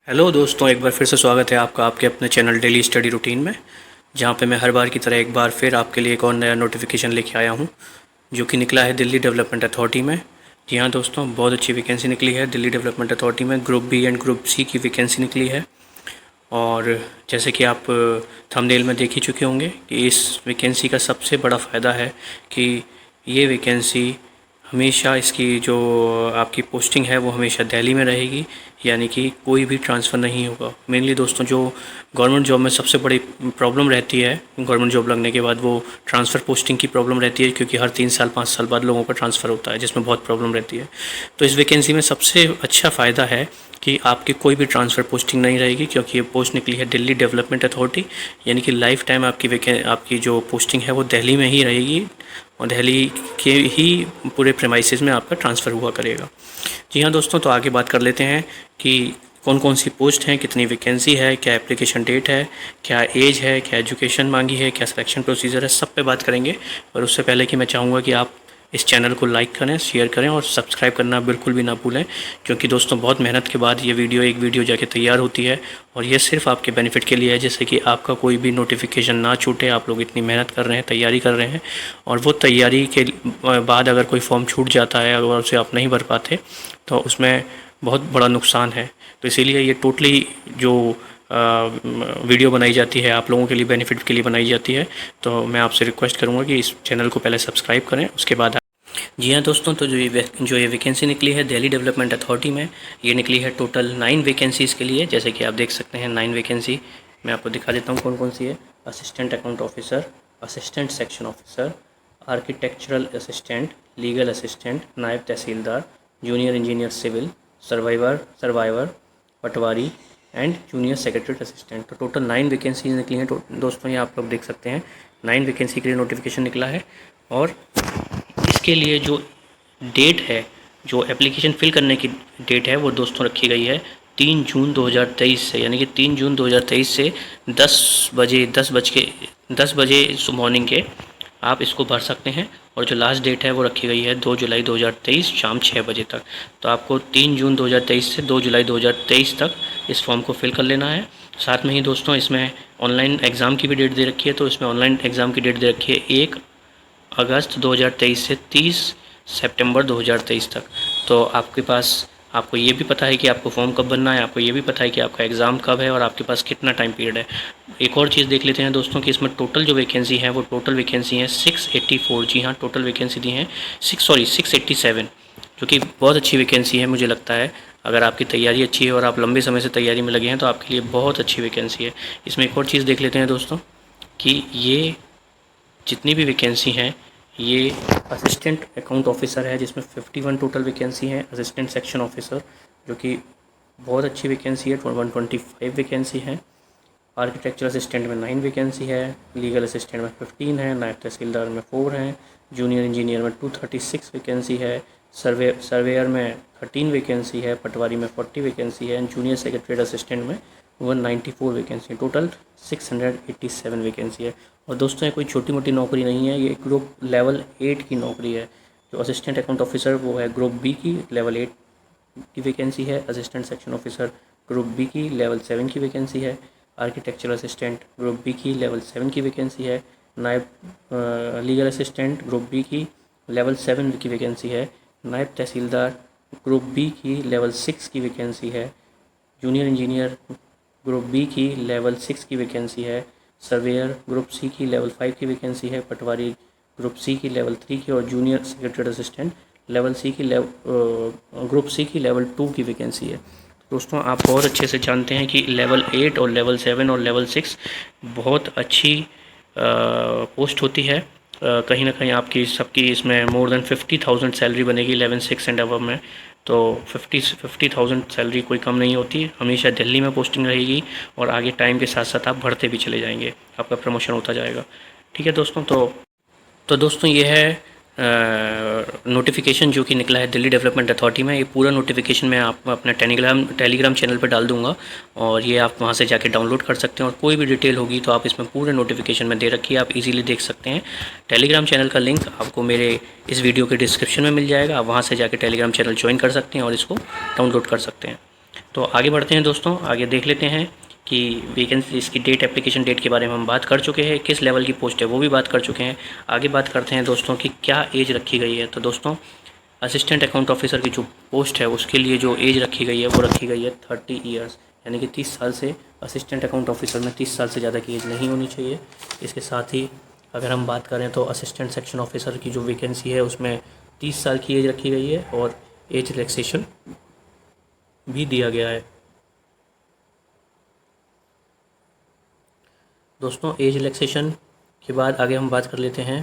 Hello दोस्तों, एक बार फिर से स्वागत है आपका आपके अपने चैनल डेली स्टडी रूटीन में, जहाँ पे मैं हर बार की तरह एक बार फिर आपके लिए एक और नया नोटिफिकेशन लेके आया हूँ, जो कि निकला है दिल्ली डेवलपमेंट अथॉरिटी में। जी हाँ दोस्तों, बहुत अच्छी वैकेंसी निकली है दिल्ली डेवलपमेंट अथॉरिटी में। Group B and group C की वैकेंसी निकली है। और जैसे कि आप थंबनेल में देख ही चुके होंगे कि इस वैकेंसी का सबसे बड़ा फ़ायदा है कि ये वैकेंसी हमेशा इसकी जो आपकी पोस्टिंग है वो हमेशा दिल्ली में रहेगी, यानी कि कोई भी ट्रांसफ़र नहीं होगा। मेनली दोस्तों, जो गवर्नमेंट जॉब में सबसे बड़ी प्रॉब्लम रहती है गवर्नमेंट जॉब लगने के बाद, वो ट्रांसफ़र पोस्टिंग की प्रॉब्लम रहती है, क्योंकि हर 3 साल 5 साल बाद लोगों का ट्रांसफ़र होता है, जिसमें बहुत प्रॉब्लम रहती है। तो इस वैकेंसी में सबसे अच्छा फ़ायदा है कि आपकी कोई भी ट्रांसफ़र पोस्टिंग नहीं रहेगी, क्योंकि ये पोस्ट निकली है दिल्ली डेवलपमेंट अथॉरिटी, यानी कि लाइफ टाइम आपकी जो पोस्टिंग है वो दिल्ली में ही रहेगी और दिल्ली के ही पूरे प्रेमाइसेस में आपका ट्रांसफ़र हुआ करेगा। जी हाँ दोस्तों, तो आगे बात कर लेते हैं कि कौन कौन सी पोस्ट हैं, कितनी वैकेंसी है, क्या एप्लीकेशन डेट है, क्या एज है, क्या एजुकेशन मांगी है, क्या सिलेक्शन प्रोसीजर है, सब पे बात करेंगे। पर उससे पहले कि मैं चाहूँगा कि आप इस चैनल को लाइक करें, शेयर करें और सब्सक्राइब करना बिल्कुल भी ना भूलें, क्योंकि दोस्तों बहुत मेहनत के बाद ये एक वीडियो जाके तैयार होती है, और ये सिर्फ आपके बेनिफिट के लिए है, जैसे कि आपका कोई भी नोटिफिकेशन ना छूटे। आप लोग इतनी मेहनत कर रहे हैं, तैयारी कर रहे हैं, और वो तैयारी के बाद अगर कोई फॉर्म छूट जाता है, अगर उसे आप नहीं भर पाते, तो उसमें बहुत बड़ा नुकसान है। तो इसीलिए ये टोटली जो वीडियो बनाई जाती है आप लोगों के लिए, बेनिफिट के लिए बनाई जाती है। तो मैं आपसे रिक्वेस्ट करूंगा कि इस चैनल को पहले सब्सक्राइब करें, उसके बाद जी हाँ दोस्तों, तो जो ये वैकेंसी निकली है दिल्ली डेवलपमेंट अथॉरिटी में, ये निकली है टोटल 9 वैकेंसीज़ के लिए। जैसे कि आप देख सकते हैं 9 वैकेंसी, मैं आपको दिखा देता हूँ कौन कौन सी है। Assistant account officer, assistant section officer, architectural assistant, legal assistant, नायब तहसीलदार, जूनियर इंजीनियर सिविल, सर्वाइवर, पटवारी एंड जूनियर सेक्रेटरी असिस्टेंट। तो टोटल 9 वैकेंसीज निकली हैं दोस्तों, ये आप लोग देख सकते हैं। 9 वैकेंसी के लिए नोटिफिकेशन निकला है, और इसके लिए जो डेट है, जो एप्लीकेशन फ़िल करने की डेट है, वो दोस्तों रखी गई है 3 जून 2023 से, यानी कि 3 जून 2023 से 10 बजे मॉर्निंग के आप इसको भर सकते हैं। और जो लास्ट डेट है वो रखी गई है 2 जुलाई 2023 शाम 6 बजे तक। तो आपको 3 जून 2023 से 2 जुलाई 2023 तक इस फॉर्म को फिल कर लेना है। साथ में ही दोस्तों इसमें ऑनलाइन एग्ज़ाम की भी डेट दे रखी है। तो इसमें ऑनलाइन एग्ज़ाम की डेट दे रखी है 1 अगस्त 2023 से 30 सितंबर 2023 तक। तो आपके पास, आपको ये भी पता है कि आपको फॉर्म कब भरना है, आपको ये भी पता है कि आपका एग्ज़ाम कब है, और आपके पास कितना टाइम पीरियड है। एक और चीज़ देख लेते हैं दोस्तों कि इसमें टोटल जो वैकेंसी है वो टोटल वैकेंसी है 684। जी हाँ, टोटल वैकेंसी दी है 687, जो कि बहुत अच्छी वैकेंसी है मुझे लगता है। अगर आपकी तैयारी अच्छी है और आप लंबे समय से तैयारी में लगे हैं तो आपके लिए बहुत अच्छी वैकेंसी है। इसमें एक और चीज़ देख लेते हैं दोस्तों कि ये जितनी भी वैकेंसी हैं, ये असिस्टेंट अकाउंट ऑफिसर है जिसमें 51 टोटल वैकेंसी हैं। असिस्टेंट सेक्शन ऑफिसर, जो कि बहुत अच्छी वैकेंसी है, 125 वैकेंसी है। आर्किटेक्चर असिस्टेंट में 9 वैकेंसी है, लीगल असिस्टेंट में 15 है, नायब तहसीलदार में 4 हैं, जूनियर इंजीनियर में 236 वैकेंसी है, सर्वेयर में 13 वैकेंसी है, पटवारी में 40 वैकेंसी है, जूनियर सेक्रेटरी असिस्टेंट में 194 वैकेंसी, टोटल 687 वैकेंसी है। और दोस्तों ये कोई छोटी मोटी नौकरी नहीं है, ये ग्रुप लेवल 8 की नौकरी है। जो असिस्टेंट अकाउंट ऑफिसर वो है ग्रुप बी की लेवल 8 की वैकेंसी है। Assistant section officer group B की लेवल 7 की वैकेंसी है। आर्किटेक्चरल असिस्टेंट ग्रुप बी की लेवल 7 की वैकेंसी है। नायब लीगल असिस्टेंट ग्रुप बी की लेवल 7 की वैकेंसी है। नायब तहसीलदार ग्रुप बी की लेवल 6 की वैकेंसी है। जूनियर इंजीनियर ग्रुप बी की लेवल 6 की वैकेंसी है। सर्वेयर ग्रुप सी की लेवल 5 की वैकेंसी है। पटवारी ग्रुप सी की लेवल 3 की, और जूनियर सेक्रेटरी असिस्टेंट लेवल सी की ग्रुप सी की लेवल 2 की वैकेंसी है। दोस्तों आप बहुत अच्छे से जानते हैं कि लेवल 8 और लेवल 7 और लेवल 6 बहुत अच्छी पोस्ट होती है। कहीं ना कहीं आपकी सबकी इसमें मोर देन 50,000 सैलरी बनेगी 11 6 एंड अबव में। तो 50,000 सैलरी कोई कम नहीं होती, हमेशा दिल्ली में पोस्टिंग रहेगी, और आगे टाइम के साथ साथ आप बढ़ते भी चले जाएंगे, आपका प्रमोशन होता जाएगा। ठीक है दोस्तों, तो दोस्तों ये है नोटिफिकेशन जो कि निकला है दिल्ली डेवलपमेंट अथॉरिटी में। ये पूरा नोटिफिकेशन मैं आप अपना टेलीग्राम चैनल पर डाल दूंगा, और ये आप वहाँ से जाके डाउनलोड कर सकते हैं। और कोई भी डिटेल होगी तो आप इसमें पूरे नोटिफिकेशन में दे रखी है, आप इजीली देख सकते हैं। टेलीग्राम चैनल का लिंक आपको मेरे इस वीडियो के डिस्क्रिप्शन में मिल जाएगा, आप वहाँ से जाके टेलीग्राम चैनल ज्वाइन कर सकते हैं और इसको डाउनलोड कर सकते हैं। तो आगे बढ़ते हैं दोस्तों, आगे देख लेते हैं कि वैकेंसी इसकी डेट, एप्लीकेशन डेट के बारे में हम बात कर चुके हैं, किस लेवल की पोस्ट है वो भी बात कर चुके हैं। आगे बात करते हैं दोस्तों कि क्या एज रखी गई है। तो दोस्तों असिस्टेंट अकाउंट ऑफिसर की जो पोस्ट है उसके लिए जो एज रखी गई है वो रखी गई है 30 ईयर्स, यानी कि 30 साल से असिस्टेंट अकाउंट ऑफिसर में 30 साल से ज़्यादा की एज नहीं होनी चाहिए। इसके साथ ही अगर हम बात करें तो असिस्टेंट सेक्शन ऑफिसर की जो वैकेंसी है उसमें 30 साल की एज रखी गई है और एज रिलैक्सेशन भी दिया गया है। दोस्तों एज रिलैक्सेशन के बाद आगे हम बात कर लेते हैं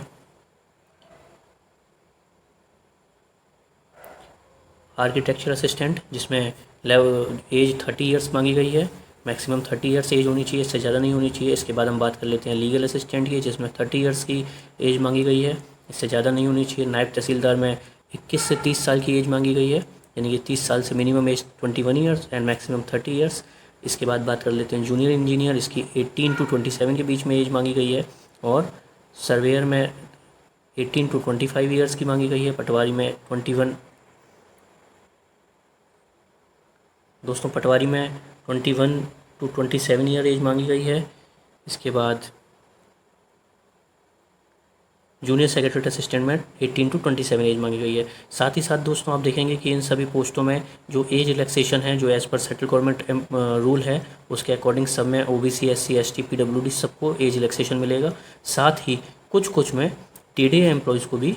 आर्किटेक्चर असिस्टेंट, जिसमें एज 30 ईयर्स मांगी गई है, मैक्सिमम 30 ईयर्स एज होनी चाहिए, इससे ज़्यादा नहीं होनी चाहिए। इसके बाद हम बात कर लेते हैं लीगल असिस्टेंट की, जिसमें 30 ईयर्स की एज मांगी गई है, इससे ज़्यादा नहीं होनी चाहिए। नायब तहसीलदार में 21 से 30 साल की एज मांगी गई है, यानी कि 30 साल से minimum age 21 years and maximum 30 years. इसके बाद बात कर लेते हैं जूनियर इंजीनियर, इसकी 18 टू 27 के बीच में एज मांगी गई है और सर्वेयर में 18 टू 25 ईयर्स की मांगी गई है। पटवारी में 21 दोस्तों पटवारी में 21 टू 27 ईयर एज मांगी गई है। इसके बाद जूनियर सेक्रेटरी असिस्टेंट में 18 टू 27 एज मांगी गई है। साथ ही साथ दोस्तों आप देखेंगे कि इन सभी पोस्टों में जो एज रिलैक्सेशन है, जो as per central government rule है उसके अकॉर्डिंग सब में ओबीसी, एससी, एसटी, पीडब्ल्यूडी सबको एज रिलैक्सेशन मिलेगा। साथ ही कुछ में टीडीए एम्प्लॉयज़ को भी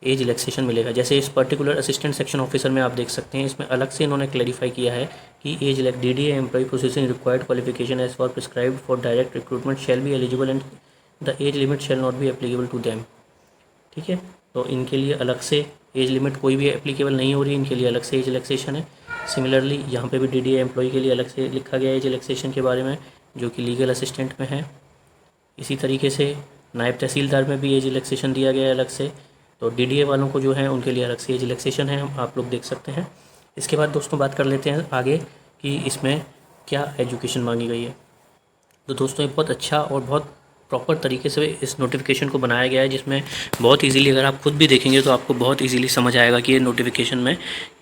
एज रिलैक्सेशन मिलेगा। जैसे इस पर्टिकुलर असिस्टेंट सेक्शन ऑफिसर में आप देख सकते हैं, इसमें अलग से इन्होंने क्लैरिफाई किया है कि as DDA employ possessing required qualification as for prescribed for direct recruitment shall be eligible and the age limit shall not be applicable to them. ठीक है, तो इनके लिए अलग से एज लिमिट कोई भी एप्लीकेबल नहीं हो रही, इनके लिए अलग से एज रिलैक्सेशन है। सिमिलरली यहाँ पे भी डीडीए एम्प्लॉय के लिए अलग से लिखा गया है एज रिलैक्सेशन के बारे में, जो कि लीगल असिस्टेंट में है। इसी तरीके से नायब तहसीलदार में भी एज रिलैक्सेशन दिया गया है अलग से। तो डीडीए वालों को जो है उनके लिए अलग से एज रिलैक्सेशन है, आप लोग देख सकते हैं। इसके बाद दोस्तों बात कर लेते हैं आगे कि इसमें क्या एजुकेशन मांगी गई है। तो दोस्तों ये बहुत अच्छा और बहुत प्रॉपर तरीके से इस नोटिफिकेशन को बनाया गया है, जिसमें बहुत इजीली अगर आप खुद भी देखेंगे तो आपको बहुत इजीली समझ आएगा कि ये नोटिफिकेशन में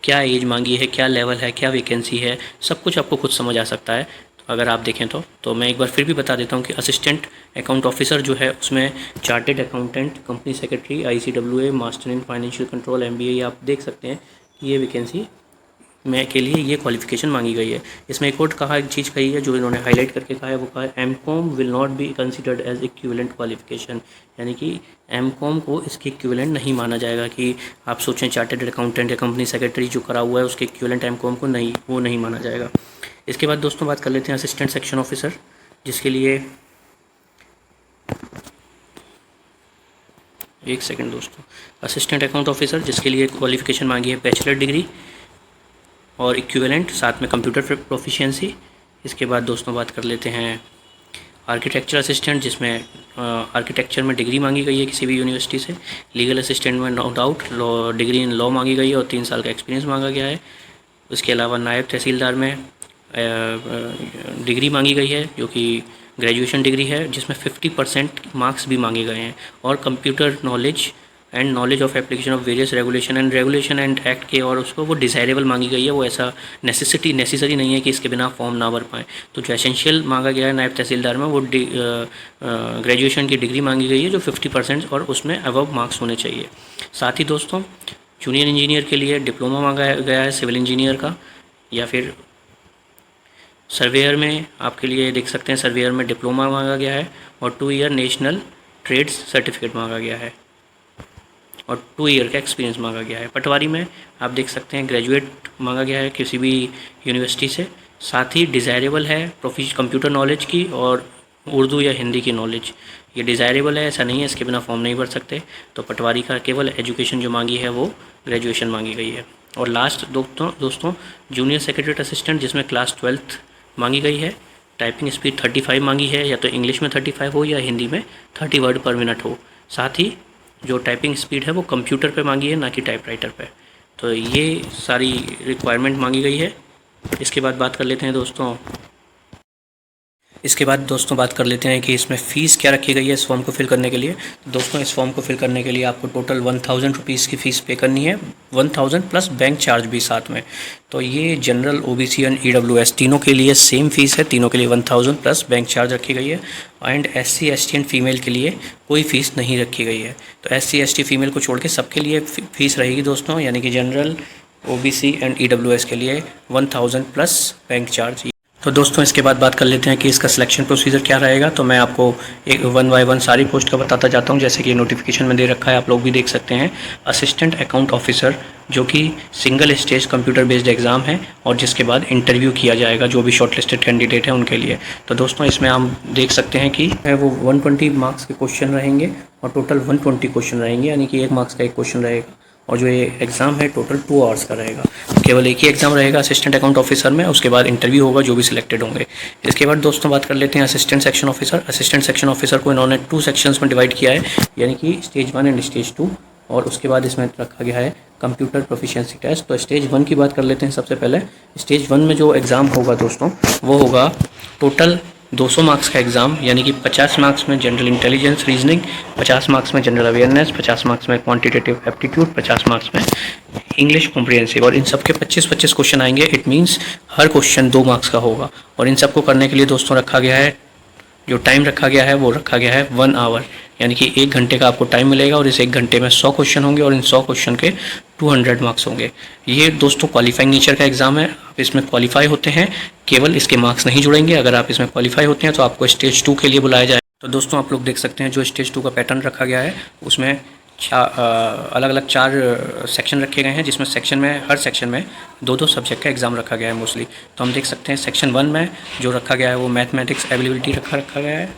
क्या एज मांगी है, क्या लेवल है, क्या वैकेंसी है, सब कुछ आपको खुद समझ आ सकता है अगर आप देखें तो मैं एक बार फिर भी बता देता हूँ कि असिस्टेंट अकाउंट ऑफिसर जो है उसमें chartered accountant, company secretary, ICWA, master in financial control, MBA, आप देख सकते हैं कि ये वैकेंसी में के लिए ये क्वालिफिकेशन मांगी गई है। इसमें एक और कहा, एक चीज़ कही है जो इन्होंने हाईलाइट करके कहा है, वो कहा है MCOM will not be considered as equivalent qualification, यानी कि MCOM को इसके इक्विवेलेंट नहीं माना जाएगा कि आप सोचें चार्टेड अकाउंटेंट या कंपनी सेक्रेटरी जो करा हुआ है उसके इक्विवेलेंट MCOM को नहीं, वो नहीं माना जाएगा। इसके बाद दोस्तों बात कर लेते हैं असिस्टेंट सेक्शन ऑफिसर, जिसके लिए एक सेकंड दोस्तों, असिस्टेंट अकाउंट ऑफिसर जिसके लिए क्वालिफिकेशन मांगी है बैचलर डिग्री और इक्विवेलेंट, साथ में कंप्यूटर प्रोफिशिएंसी। इसके बाद दोस्तों बात कर लेते हैं आर्किटेक्चर असिस्टेंट, जिसमें आर्किटेक्चर में डिग्री मांगी गई है किसी भी यूनिवर्सिटी से। लीगल असिस्टेंट में no doubt law, degree in law मांगी गई है और 3 साल का एक्सपीरियंस मांगा गया है। उसके अलावा नायब तहसीलदार में डिग्री मांगी गई है जो कि ग्रेजुएशन डिग्री है, जिसमें 50% मार्क्स भी मांगे गए हैं, और computer knowledge and knowledge of application of various regulation and act के, और उसको वो डिज़ायरेबल मांगी गई है, वो ऐसा नेसेसरी नहीं है कि इसके बिना फॉर्म ना भर पाएँ। तो जो एसेंशियल मांगा गया है नायब तहसीलदार में वो ग्रेजुएशन की डिग्री मांगी गई है जो 50% और उसमें अबव मार्क्स होने चाहिए। साथ ही दोस्तों जूनियर इंजीनियर के लिए डिप्लोमा मांगा गया है सिविल इंजीनियर का, या फिर सर्वेयर में आपके लिए देख सकते हैं सर्वेयर में डिप्लोमा मांगा गया है और 2 ईयर नेशनल ट्रेड्स सर्टिफिकेट मांगा गया है और 2 ईयर का एक्सपीरियंस मांगा गया है। पटवारी में आप देख सकते हैं ग्रेजुएट मांगा गया है किसी भी यूनिवर्सिटी से, साथ ही डिज़ायरेबल है कंप्यूटर नॉलेज की और उर्दू या हिंदी की नॉलेज, ये डिज़ायरेबल है, ऐसा नहीं है इसके बिना फॉर्म नहीं भर सकते। तो पटवारी का केवल एजुकेशन जो मांगी है वो ग्रेजुएशन मांगी गई है। और लास्ट दोस्तों जूनियर सेक्रेटरी असिस्टेंट, जिसमें क्लास 12th मांगी गई है। टाइपिंग स्पीड 35 मांगी है, या तो इंग्लिश में 35 हो या हिंदी में 30 वर्ड पर मिनट हो। साथ ही जो टाइपिंग स्पीड है वो कंप्यूटर पे मांगी है, ना कि टाइपराइटर पे। तो ये सारी रिक्वायरमेंट मांगी गई है। इसके बाद बात कर लेते हैं दोस्तों इसके बाद दोस्तों बात कर लेते हैं कि इसमें फ़ीस क्या रखी गई है इस फॉर्म को फिल करने के लिए। दोस्तों इस फॉर्म को फिल करने के लिए आपको टोटल 1000 रुपीज़ की फ़ीस पे करनी है, 1000 प्लस बैंक चार्ज भी साथ में। तो ये जनरल, ओबीसी एंड ईडब्ल्यूएस तीनों के लिए सेम फ़ीस है, तीनों के लिए 1000 प्लस बैंक चार्ज रखी गई है। And SC, ST and female के लिए कोई फ़ीस नहीं रखी गई है। तो एससी, एसटी, फीमेल को छोड़ के सबके लिए फ़ीस रहेगी दोस्तों, यानी कि जनरल, ओबीसी एंड ईडब्ल्यूएस के लिए 1000 प्लस बैंक चार्ज। तो दोस्तों इसके बाद बात कर लेते हैं कि इसका सिलेक्शन प्रोसीजर क्या रहेगा। तो मैं आपको एक 1 बाय 1 सारी पोस्ट का बताता जाता हूं, जैसे कि नोटिफिकेशन में दे रखा है, आप लोग भी देख सकते हैं। असिस्टेंट अकाउंट ऑफिसर, जो कि single stage computer based exam है, और जिसके बाद इंटरव्यू किया जाएगा जो भी शॉर्टलिस्टेड कैंडिडेट है उनके लिए। तो दोस्तों इसमें हम देख सकते हैं कि वो 120 मार्क्स के क्वेश्चन रहेंगे और टोटल 120 क्वेश्चन रहेंगे, यानी कि 1 मार्क्स का एक क्वेश्चन रहेगा। और जो ये एग्ज़ाम है टोटल 2 आवर्स का रहेगा। केवल एक ही एग्ज़ाम रहेगा असिस्टेंट अकाउंट ऑफिसर में, उसके बाद इंटरव्यू होगा जो भी सिलेक्टेड होंगे। इसके बाद दोस्तों बात कर लेते हैं assistant section officer. Assistant section officer को इन्होंने 2 सेक्शंस में डिवाइड किया है, यानी कि स्टेज 1 एंड स्टेज 2। और उसके बाद इसमें रखा गया है कंप्यूटर प्रोफिशिएंसी टेस्ट। तो स्टेज 1 की बात कर लेते हैं सबसे पहले। स्टेज 1 में जो एग्ज़ाम होगा दोस्तों, वो होगा टोटल 200 मार्क्स का एग्ज़ाम, यानी कि 50 मार्क्स में जनरल इंटेलिजेंस रीजनिंग, 50 मार्क्स में जनरल अवेयरनेस, 50 मार्क्स में क्वांटिटेटिव एप्टीट्यूड, 50 मार्क्स में इंग्लिश कॉम्प्रिहेंसिव। और इन सब के 25-25 क्वेश्चन आएंगे। It means her question 2 marks का होगा। और इन सबको करने के लिए दोस्तों रखा गया है, जो टाइम रखा गया है वो रखा गया है 1 आवर, यानी कि 1 घंटे का आपको टाइम मिलेगा। और इस 1 घंटे में 100 क्वेश्चन होंगे और इन 100 क्वेश्चन के 200 मार्क्स होंगे। ये दोस्तों क्वालिफाइंग नेचर का एग्ज़ाम है। आप इसमें क्वालिफाई होते हैं, केवल इसके मार्क्स नहीं जुड़ेंगे। अगर आप इसमें क्वालिफाई होते हैं तो आपको स्टेज 2 के लिए बुलाया जाए। तो दोस्तों आप लोग देख सकते हैं जो स्टेज 2 का पैटर्न रखा गया है, उसमें अलग अलग 4 सेक्शन रखे गए हैं, जिसमें हर सेक्शन में 2-2 सब्जेक्ट का एग्ज़ाम रखा गया है मोस्टली। तो हम देख सकते हैं सेक्शन 1 में जो रखा गया है वो मैथमेटिक्स एबिलिटी रखा गया है।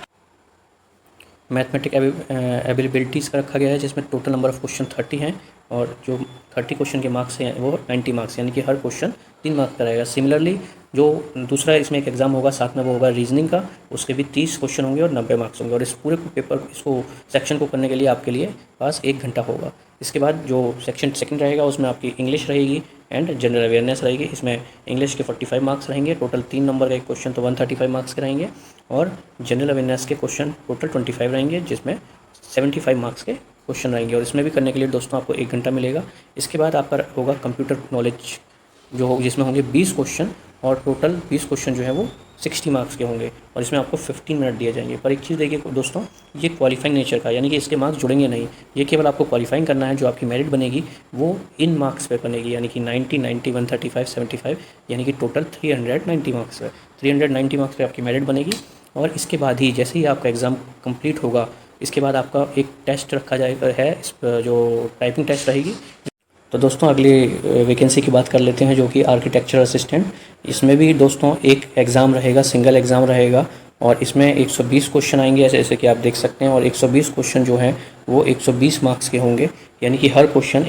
मैथमेटिक एबिलिटीज़ का रखा गया है, जिसमें टोटल नंबर ऑफ़ क्वेश्चन 30 हैं और जो 30 क्वेश्चन के मार्क्स हैं वो 90 मार्क्स, यानी कि हर क्वेश्चन 3 मार्क्स का रहेगा। सिमिलरली जो दूसरा इसमें एक एग्ज़ाम होगा साथ में, वो होगा रीजनिंग का, उसके भी 30 क्वेश्चन होंगे और 90 मार्क्स होंगे। और इस पूरे इसको सेक्शन को करने के लिए आपके लिए पास 1 घंटा होगा। इसके बाद जो सेक्शन सेकंड रहेगा उसमें आपकी इंग्लिश रहेगी एंड जनरल अवेयरनेस रहेगी। इसमें इंग्लिश के 45 मार्क्स रहेंगे, टोटल 3 नंबर का एक क्वेश्चन तो 135 मार्क्स के रहेंगे। और जनरल अवेयरनेस के क्वेश्चन टोटल 25 रहेंगे, जिसमें 75 मार्क्स के क्वेश्चन रहेंगे। और इसमें भी करने के लिए दोस्तों आपको 1 घंटा मिलेगा। इसके बाद आपका होगा कंप्यूटर नॉलेज, जो हो जिसमें होंगे 20 क्वेश्चन और टोटल 20 क्वेश्चन जो है वो 60 मार्क्स के होंगे और इसमें आपको 15 मिनट दिए जाएंगे। पर एक चीज़ देखिए दोस्तों, ये क्वालिफाइंग नेचर का, यानी कि इसके मार्क्स जुड़ेंगे नहीं। ये केवल आपको क्वालिफाइंग करना है, जो आपकी मेरिट बनेगी वो इन मार्क्स पे बनेगी, यानी कि 90, 90, 135, 75, यानी कि टोटल 390 मार्क्स पे 390 मार्क्स पे आपकी मेरिट बनेगी। और इसके बाद ही जैसे ही आपका एग्ज़ाम कंप्लीट होगा, इसके बाद आपका एक टेस्ट रखा जाएगा है, जो टाइपिंग टेस्ट रहेगी। तो दोस्तों अगली वैकेंसी की बात कर लेते हैं, जो कि आर्किटेक्चर असिस्टेंट। इसमें भी दोस्तों एक एग्ज़ाम रहेगा, सिंगल एग्ज़ाम रहेगा और इसमें 120 क्वेश्चन आएंगे, जैसे कि आप देख सकते हैं। और 120 क्वेश्चन जो हैं वो 120 मार्क्स के होंगे, यानी कि हर क्वेश्चन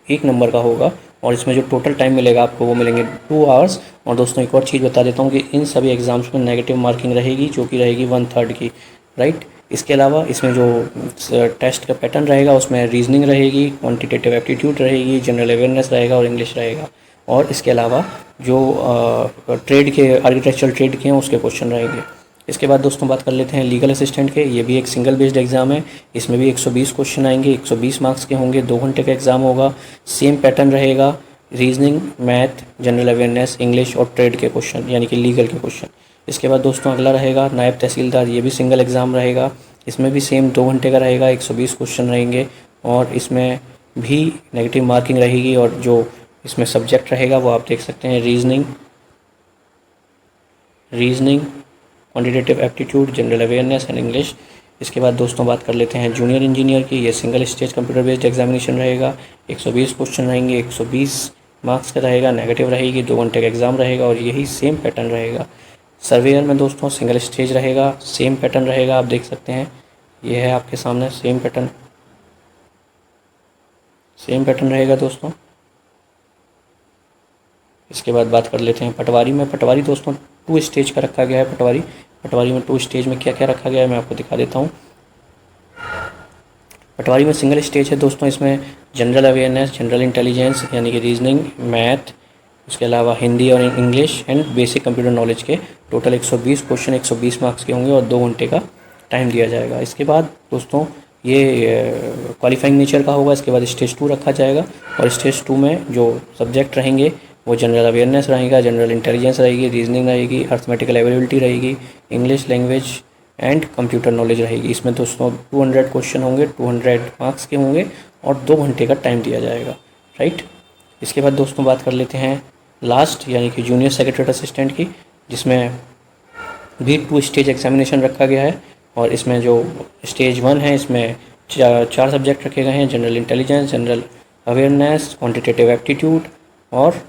एक नंबर का होगा। और इसमें जो टोटल टाइम मिलेगा आपको वो मिलेंगे 2 आवर्स। और दोस्तों एक और चीज़ बता देता हूँ कि इन सभी एग्ज़ाम्स में नेगेटिव मार्किंग रहेगी, जो कि रहेगी 1/3 की, राइट। इसके अलावा इसमें जो टेस्ट का पैटर्न रहेगा उसमें रीजनिंग रहेगी, क्वांटिटेटिव एप्टीट्यूड रहेगी, जनरल अवेयरनेस रहेगा और इंग्लिश रहेगा। और इसके अलावा जो ट्रेड के आर्किटेक्चरल ट्रेड के हैं उसके क्वेश्चन रहेंगे। इसके बाद दोस्तों बात कर लेते हैं लीगल असिस्टेंट के। ये भी एक सिंगल बेस्ड एग्ज़ाम है। इसमें भी 120 क्वेश्चन आएंगे, 120 मार्क्स के होंगे, 2 घंटे का एग्ज़ाम होगा। सेम पैटर्न रहेगा, reasoning, math, general awareness, English और ट्रेड के क्वेश्चन, यानी कि लीगल के क्वेश्चन। इसके बाद दोस्तों अगला रहेगा नायब तहसीलदार। ये भी सिंगल एग्ज़ाम रहेगा। इसमें भी सेम 2 घंटे का रहेगा, 120 क्वेश्चन रहेंगे और इसमें भी नेगेटिव मार्किंग रहेगी। और जो इसमें सब्जेक्ट रहेगा वो आप देख सकते हैं, reasoning, quantitative aptitude, general awareness and English. इसके बाद दोस्तों बात कर लेते हैं जूनियर इंजीनियर की। ये single stage computer based examination रहेगा, 120 क्वेश्चन रहेंगे, 120 मार्क्स का रहेगा, नेगेटिव रहेगी, 2 घंटे का एग्ज़ाम रहेगा और यही सेम पैटर्न रहेगा। सर्वेयर में दोस्तों सिंगल स्टेज रहेगा, सेम पैटर्न रहेगा, आप देख सकते हैं ये है आपके सामने सेम पैटर्न रहेगा दोस्तों। इसके बाद बात कर लेते हैं पटवारी में। पटवारी दोस्तों 2 स्टेज का रखा गया है। पटवारी में 2 स्टेज में क्या क्या रखा गया है मैं आपको दिखा देता हूँ। पटवारी में सिंगल स्टेज है दोस्तों, इसमें जनरल अवेयरनेस, जनरल इंटेलिजेंस यानी कि रीजनिंग, मैथ, उसके अलावा हिंदी और English and basic computer knowledge के टोटल 120 क्वेश्चन 120 मार्क्स के होंगे और 2 घंटे का टाइम दिया जाएगा। इसके बाद दोस्तों ये क्वालिफाइंग नेचर का होगा। इसके बाद स्टेज 2 रखा जाएगा और स्टेज 2 में जो सब्जेक्ट रहेंगे वो जनरल अवेयरनेस रहेगा, जनरल इंटेलिजेंस रहेगी, रीजनिंग रहेगी, अर्थमेटिकल एबिलिटी रहेगी, English language and computer knowledge रहेगी। इसमें दोस्तों 200 क्वेश्चन होंगे, 200 मार्क्स के होंगे और 2 घंटे का टाइम दिया जाएगा, राइट। इसके बाद दोस्तों बात कर लेते हैं लास्ट यानी कि जूनियर सेक्रेटरी असिस्टेंट की, जिसमें भी 2 स्टेज एग्जामिनेशन रखा गया है। और इसमें जो स्टेज 1 है इसमें चार सब्जेक्ट रखे गए हैं, general intelligence, general awareness, quantitative aptitude और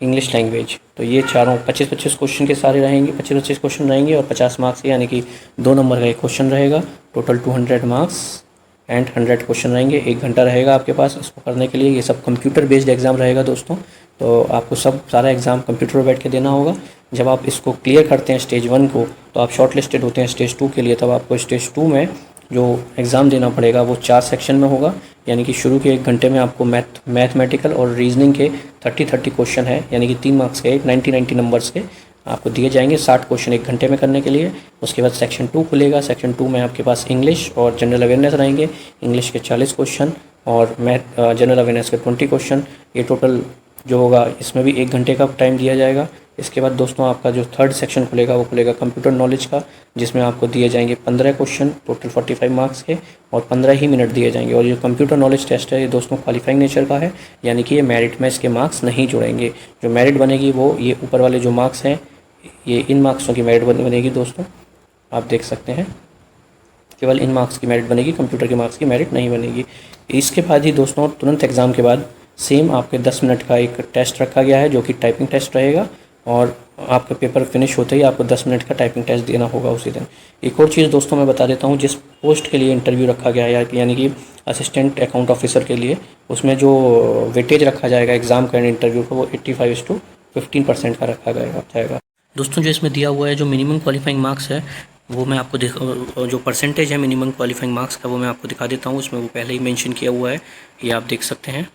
इंग्लिश लैंग्वेज। तो ये चारों 25-25 क्वेश्चन के सारे रहेंगे, 25-25 क्वेश्चन रहेंगे और 50 मार्क्स यानी कि 2 नंबर का एक क्वेश्चन रहेगा। टोटल 200 मार्क्स एंड 100 क्वेश्चन रहेंगे। 1 घंटा रहेगा आपके पास इसको करने के लिए। ये सब कंप्यूटर बेस्ड एग्ज़ाम रहेगा दोस्तों, तो आपको सारा एग्ज़ाम कंप्यूटर पर बैठ के देना होगा। जब आप इसको क्लियर करते हैं स्टेज 1 को तो आप शॉर्ट लिस्टेड होते हैं स्टेज 2 के लिए। तब आपको स्टेज 2 में जो एग्ज़ाम देना पड़ेगा वो 4 सेक्शन में होगा, यानी कि शुरू के 1 घंटे में आपको मैथमेटिकल और रीजनिंग के 30-30 क्वेश्चन है, यानी कि 3 मार्क्स के 90-90 नंबर्स के आपको दिए जाएंगे, 60 क्वेश्चन 1 घंटे में करने के लिए। उसके बाद सेक्शन 2 खुलेगा। सेक्शन 2 में आपके पास इंग्लिश और जनरल अवेयरनेस रहेंगे। इंग्लिश के 40 क्वेश्चन और जनरल अवेयरनेस के 20 क्वेश्चन। ये टोटल जो होगा इसमें भी 1 घंटे का टाइम दिया जाएगा। इसके बाद दोस्तों आपका जो 3rd सेक्शन खुलेगा वो खुलेगा कंप्यूटर नॉलेज का, जिसमें आपको दिए जाएंगे 15 क्वेश्चन टोटल 45 मार्क्स के और 15 ही मिनट दिए जाएंगे। और ये कंप्यूटर नॉलेज टेस्ट है ये दोस्तों क्वालिफाइंग नेचर का है, यानी कि ये मेरिट में इसके मार्क्स नहीं जुड़ेंगे। जो मेरिट बनेगी वो ये ऊपर वाले जो मार्क्स हैं ये इन मार्क्सों की मेरिट बनेगी दोस्तों, आप देख सकते हैं। केवल इन मार्क्स की मेरिट बनेगी, कंप्यूटर के मार्क्स की मेरिट नहीं बनेगी। इसके बाद ही दोस्तों तुरंत एग्ज़ाम के बाद सेम आपके 10 मिनट का एक टेस्ट रखा गया है जो कि टाइपिंग टेस्ट रहेगा और आपका पेपर फिनिश होते ही आपको 10 मिनट का टाइपिंग टेस्ट देना होगा उसी दिन। एक और चीज़ दोस्तों मैं बता देता हूँ, जिस पोस्ट के लिए इंटरव्यू रखा गया है यानी कि असिस्टेंट अकाउंट ऑफिसर के लिए, उसमें जो वेटेज रखा जाएगा एग्ज़ाम का इंटरव्यू का वो 85:15% का रखा जाएगा। दोस्तों जो इसमें दिया हुआ है जो मिनिमम क्वालिफाइंग मार्क्स है वो मैं आपको जो परसेंटेज है मिनिमम क्वालिफाइंग मार्क्स का वो मैं आपको दिखा देता हूँ। उसमें वो पहले ही मेंशन किया हुआ है, ये आप देख सकते हैं।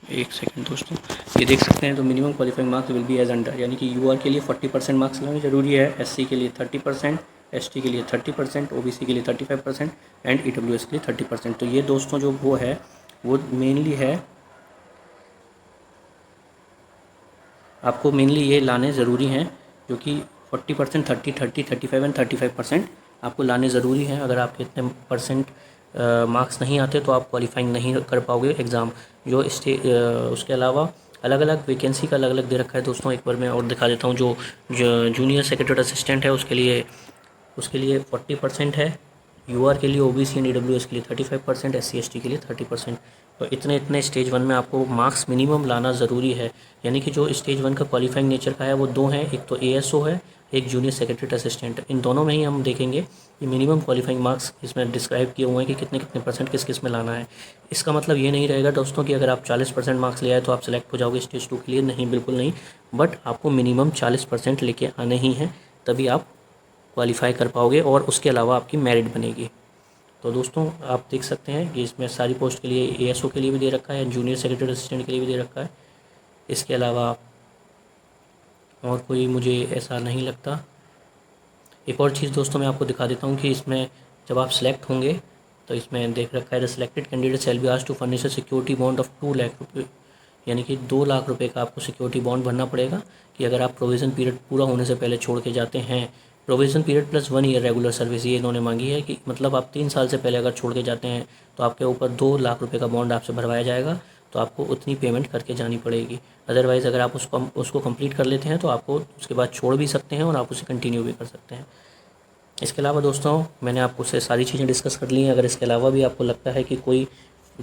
एक सेकंड दोस्तों, ये देख सकते हैं। तो minimum qualifying marks will be as under, यानी कि यूआर के लिए 40% मार्क्स लाने जरूरी है, एससी के लिए 30%, एसटी के लिए 30%, ओबीसी के लिए 35% एंड ईडब्ल्यूएस के लिए 30%। तो ये दोस्तों जो वो है वो मेनली है, आपको मेनली ये लाने ज़रूरी हैं जो कि 40%, 30, 35 एंड 35% आपको लाने ज़रूरी हैं। अगर आपके इतने परसेंट मार्क्स नहीं आते तो आप क्वालिफाइंग नहीं कर पाओगे एग्ज़ाम। जो उसके अलावा अलग अलग वैकेंसी का अलग अलग दे रखा है दोस्तों। एक बार मैं और दिखा देता हूँ। जो जूनियर सेक्रेटरी असिस्टेंट है उसके लिए 40% है, यूआर के लिए, ओबीसी एंड ईडब्ल्यूएस के लिए 35%, एससी एसटी के लिए 30%। तो इतने स्टेज 1 में आपको मार्क्स मिनिमम लाना ज़रूरी है। यानी कि जो स्टेज 1 का क्वालिफाइंग नेचर का है वो 2 हैं, एक तो एएसओ है, एक जूनियर सेक्रेटरी असिस्टेंट। इन दोनों में ही हम देखेंगे कि मिनिमम क्वालिफाइंग मार्क्स इसमें डिस्क्राइब किए हुए हैं कि कितने कितने परसेंट किस किस में लाना है। इसका मतलब ये नहीं रहेगा दोस्तों कि अगर आप 40% मार्क्स ले आए तो आप सिलेक्ट हो जाओगे स्टेज 2 के लिए, नहीं, बिल्कुल नहीं। बट आपको मिनिमम 40% लेके आने ही हैं, तभी आप क्वालिफाई कर पाओगे और उसके अलावा आपकी मेरिट बनेगी। तो दोस्तों आप देख सकते हैं कि इसमें सारी पोस्ट के लिए एएसओ के लिए भी दे रखा है, जूनियर सेक्रेटरी असिस्टेंट के लिए भी दे रखा है। इसके अलावा और कोई मुझे ऐसा नहीं लगता। एक और चीज़ दोस्तों मैं आपको दिखा देता हूँ कि इसमें जब आप सिलेक्ट होंगे तो इसमें देख रखा है the selected candidate shall be asked to furnish a security bond of 2 lakh रुपये, यानी कि 2 लाख रुपये का आपको सिक्योरिटी बॉन्ड भरना पड़ेगा कि अगर आप प्रोविज़न पीरियड पूरा होने से पहले छोड़ के जाते हैं। Provision period plus 1 year regular service, ये इन्होंने मांगी है कि मतलब आप 3 साल से पहले अगर छोड़ के जाते हैं तो आपके ऊपर 2 लाख रुपये का बॉन्ड आपसे भरवाया जाएगा, तो आपको उतनी पेमेंट करके जानी पड़ेगी। अदरवाइज़ अगर आप उसको कंप्लीट कर लेते हैं तो आपको उसके बाद छोड़ भी सकते हैं और आप उसे कंटिन्यू भी कर सकते हैं। इसके अलावा दोस्तों मैंने आपको से सारी चीज़ें डिस्कस कर ली हैं। अगर इसके अलावा भी आपको लगता है कि कोई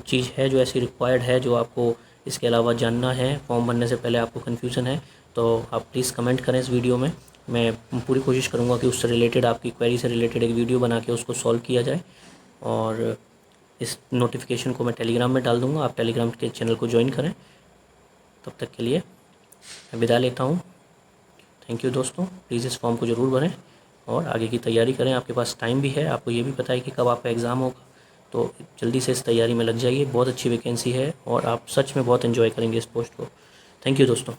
चीज़ है जो ऐसी रिक्वायर्ड है जो आपको इसके अलावा जानना है, फॉर्म भरने से पहले आपको कन्फ्यूज़न है, तो आप प्लीज़ कमेंट करें इस वीडियो में। मैं पूरी कोशिश करूँगा कि उससे रिलेटेड, आपकी क्वेरी से रिलेटेड एक वीडियो बना के उसको सॉल्व किया जाए। और इस नोटिफिकेशन को मैं टेलीग्राम में डाल दूँगा, आप टेलीग्राम के चैनल को ज्वाइन करें। तब तक के लिए मैं विदा लेता हूँ। थैंक यू दोस्तों, प्लीज़ इस फॉर्म को ज़रूर भरें और आगे की तैयारी करें। आपके पास टाइम भी है, आपको ये भी पता है कि कब आपका एग्ज़ाम होगा, तो जल्दी से इस तैयारी में लग जाइए, बहुत अच्छी वैकेंसी है और आप सच में बहुत एंजॉय करेंगे इस पोस्ट को। थैंक यू दोस्तों।